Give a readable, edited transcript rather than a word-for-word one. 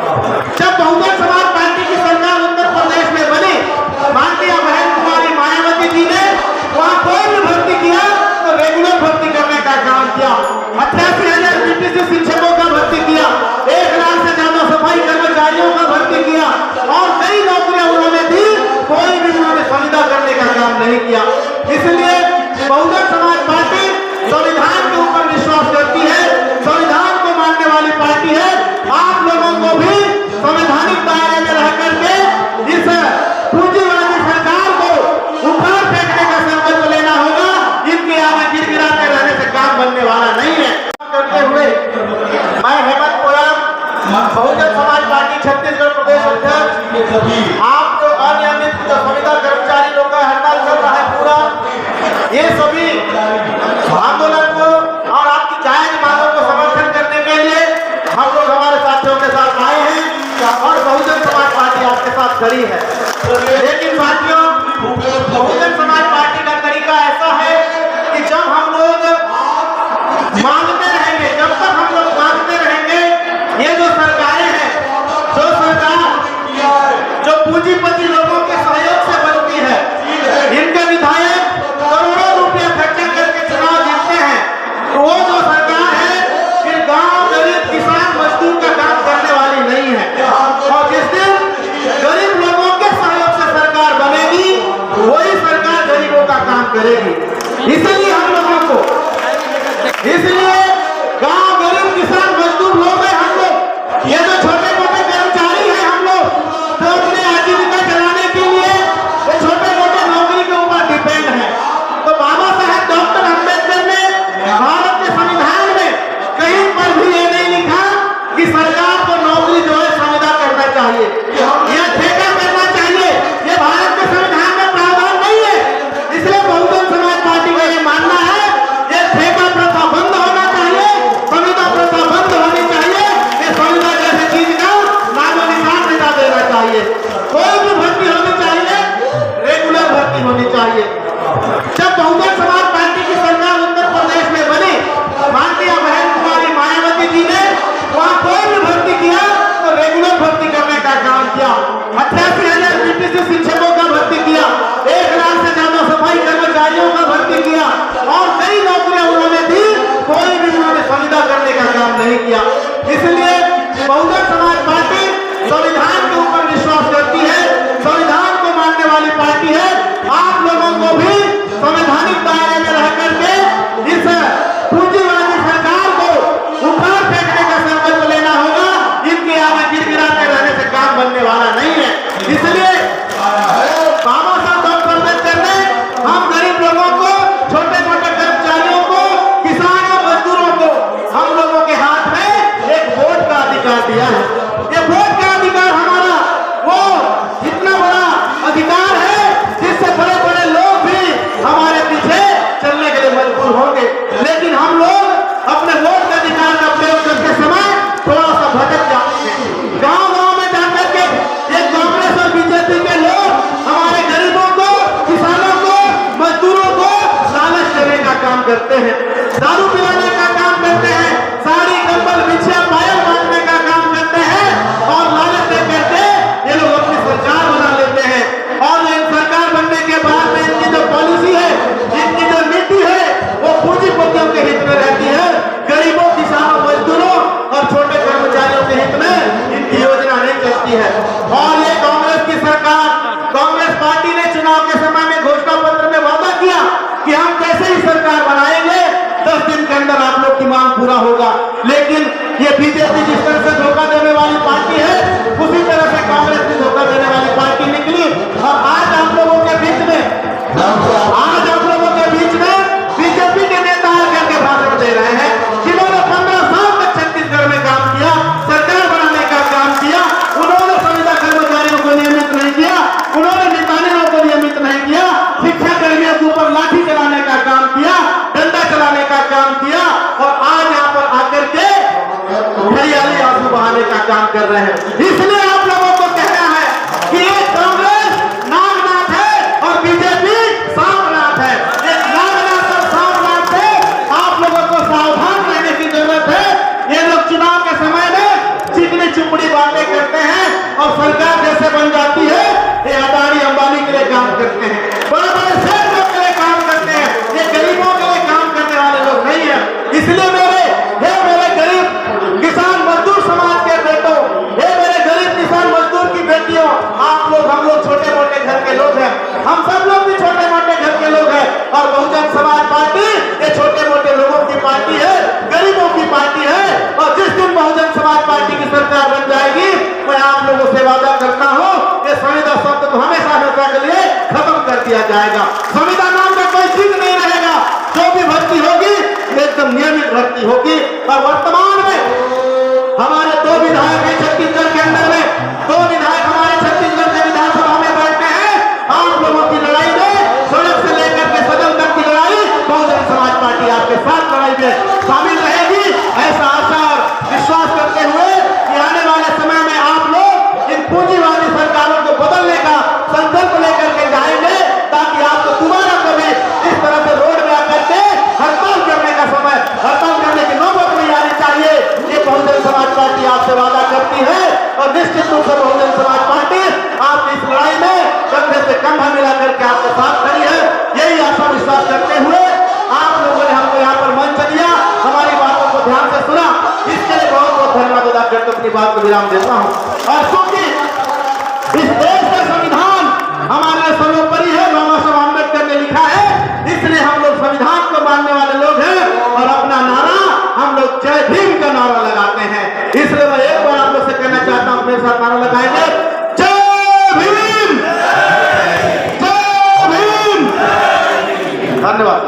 जब बहुजन समाज पार्टी की सरकार उत्तर प्रदेश में बनी, माननीय बहन कुमारी मायावती जी ने वहां कोई भी भर्ती किया तो रेगुलर भर्ती करने का काम किया। 88,000 बीटीसी शिक्षकों का भर्ती किया, 1,00,000 से ज्यादा सफाई कर्मचारियों का भर्ती किया और कई नौकरियां उन्होंने दी। कोई भी उन्होंने संविदा करने का काम नहीं किया। इसलिए बहुजन समाज पार्टी संविधान के ऊपर विश्वास करती है, संविधान को मानने वाली पार्टी है। आप लोगों को भी संवैधानिक दायरे में रह करके इस पूंजीवादी सरकार को उखाड़ फेंकने का संकल्प लेना होगा। इनके आगे गिड़गिड़ाते रहने से काम बनने वाला नहीं है। करते हुए मैं हेमंत कोयाम, बहुजन समाज पार्टी छत्तीसगढ़ प्रदेश अध्यक्ष, आप जो अनियमित जो संविदा कर्मचारी लोग का हड़ताल चल रहा है पूरा, ये सभी आंदोलन को और आपकी जायज मांगों को समर्थन करने के लिए हम लोग हमारे साथियों के साथ आए हैं और बहुजन समाज पार्टी आपके साथ खड़ी है। लेकिन साथियों, बहुजन समाज पार्टी का तरीका ऐसा है कि जब हम लोग मांगते रहेंगे, जब तक हम लोग मांगते रहेंगे, ये जो सरकारें हैं, जो सरकार जो पूंजीपति लोगों के सहयोग से बनती है, इनके विधायक करोड़ों रुपया खर्चा करके चुनाव जीतते हैं, तो वो जो सरकार है फिर गांव गरीब किसान मजदूर का काम करने वाली नहीं है। और जिस दिन गरीब लोगों के सहयोग से सरकार बनेगी, वही सरकार गरीबों का काम करेगी। इसलिए हम लोगों को, इसलिए गांव गरीब किसान मजदूर लोग हैं हम लोग, ये जो छोटे मोटे कर्मचारी हैं हम लोग, जो अपने आजीविका चलाने के लिए वो छोटे मोटे नौकरी के ऊपर डिपेंड है। तो बाबा साहेब डॉक्टर अम्बेडकर ने भारत के संविधान में कहीं पर भी ये नहीं लिखा कि सरकार को नौकरी जो है संविदा करना चाहिए या ठेका करना चाहिए। ये भारत के संविधान में प्रावधान नहीं है। इसलिए बहुजन समाज पार्टी का ये मानना है, ये ठेका प्रथा बंद होना चाहिए, संविदा प्रथा बंद होनी चाहिए। ये संविदा जैसे चीज का नामो निशान मिटा देना चाहिए। कोई भी भर्ती होनी चाहिए, रेगुलर भर्ती होनी चाहिए। जब बहुजन समाज पार्टी की सरकार उत्तर प्रदेश में बनी, माननीय बहन कुमारी मायावती जी ने वहां कोई भी भर्ती किया तो रेगुलर भर्ती करने का काम किया। 88,000 बीटीसी शिक्षकों का भर्ती किया, 1,00,000 से ज्यादा सफाई कर्मचारियों का भर्ती किया और कई नौकरियां उन्होंने दी। कोई भी उन्होंने संविदा करने का काम नहीं किया। इसलिए बहुजन समाज पार्टी संविधान के ऊपर विश्वास करती है, संविधान को मानने वाली पार्टी है। आप लोगों को भी संवैधानिक दायरे में रह करके इस पूंजीवादी सरकार को उखाड़ फेंकने का संकल्प लेना होगा। इनके आगे गिड़गिड़ाते रहने से काम बनने वाला नहीं है। इसलिए बाबा साहब डॉक्टर अम्बेडकर ने हम गरीब लोगों को, छोटे मोटे कर्मचारियों को, किसानों मजदूरों को, हम लोगों के हाथ में एक वोट का अधिकार दिया है। ये वोट का अधिकार हमारा वो इतना बड़ा अधिकार है जिससे बड़े बड़े लोग भी हमारे पीछे चलने के लिए मजबूर होंगे। लेकिन हम लोग अपने वोट के अधिकार का प्रयोग करते समय थोड़ा सा भटक जाते हैं। गांव-गांव में जाकर के ये कांग्रेस और बीजेपी के लोग हमारे गरीबों को, किसानों को, मजदूरों को लालच देने का काम करते हैं, दारू पिलाने का काम करते हैं, साड़ी कंबल बिछिया पायल बांटने का काम करते हैं और लालच दे करके ये लोग अपनी सरकार बना लेते हैं। और इन सरकार बनने के बाद में इनकी जो पॉलिसी है, इनकी जो नीति है, वो पूंजीपतियों के हित में रहती है, गरीबों, किसानों, मजदूरों और छोटे कर्मचारियों के हित में इनकी योजना नहीं चलती है। और ये कांग्रेस की सरकार, कांग्रेस पार्टी ने चुनाव के समय में घोषणा पत्र में वादा किया कि हम कैसे ही सरकार बनाएंगे, 10 दिन के अंदर आप लोग की मांग पूरा होगा। लेकिन ये बीजेपी जिस तरह से धोखा देने वाली पार्टी है, उसी तरह से कांग्रेस भी धोखा देने वाली पार्टी निकली। और आज आप लोगों के बीच में बीजेपी के नेता आकर के भाषण दे रहे हैं, जिन्होंने 15 साल तक छत्तीसगढ़ में काम किया, सरकार बनाने का काम किया। उन्होंने संविदा कर्मचारियों को नियमित नहीं किया, उन्होंने निकायों को नियमित नहीं किया, शिक्षा कर्मियों के ऊपर लाठी चलाने का काम किया, डंडा चलाने का काम किया और आज यहाँ पर आकर के हरियाली आंसू बहाने का काम कर रहे हैं। इसलिए आप लोगों को कहना है कि ये कांग्रेस नागनाथ है और बीजेपी सांपनाथ है। ये नागनाथ और सांपनाथ से आप लोगों को सावधान रहने की जरूरत है। ये लोग चुनाव के समय में चिकनी चुपड़ी बांटने के ये संविदा शब्द को हमेशा हमेशा के लिए खत्म कर दिया जाएगा। संविदा नाम का कोई चीज नहीं रहेगा। जो भी भर्ती होगी एकदम नियमित भर्ती होगी। और वर्तमान में हमारे 2 विधायक हैं छत्तीसगढ़ के अंदर में, 2 विधायक हमारे छत्तीसगढ़ के विधानसभा में बैठे हैं। आप लोगों की लड़ाई में सड़क से लेकर के सदन तक की लड़ाई बहुजन समाज पार्टी आपके साथ लड़ाई में शामिल रहेगी। ऐसा आशा और विश्वास करते हुए कि आने वाले समय में आप लोग इन पूंजीवादी सरकारों को बदलने का संकल्प लेकर के जाएंगे, ताकि आपको दोबारा कभी इस तरह से रोड में आकर के हड़ताल करने का समय, हड़ताल करने की नौबत नहीं आनी चाहिए। ये बहुजन समाज पार्टी आपसे वादा करती है और निश्चित रूप से बहुजन समाज पार्टी आपकी इस लड़ाई में कंधे से कंधा मिला करके आपके साथ खड़ी है। यही आशा विश्वास करते हुए आप लोगों ने हमको यहाँ पर मंच दिया, हमारी बातों को ध्यान से सुना, इसके लिए बहुत बहुत धन्यवाद अदा करके अपनी बात को विराम देता हूँ। और क्योंकि इस देश का संविधान हमारे लिए सर्वोपरि है, बाबा साहब अम्बेडकर ने लिखा है, इसलिए हम लोग संविधान को मानने वाले लोग हैं और अपना नारा हम लोग जय भीम का नारा लगाते हैं। इसलिए मैं एक बार आप लोग से कहना चाहता हूँ, मेरे साथ नारा लगाएंगे, जय भीम, जय भीम। धन्यवाद।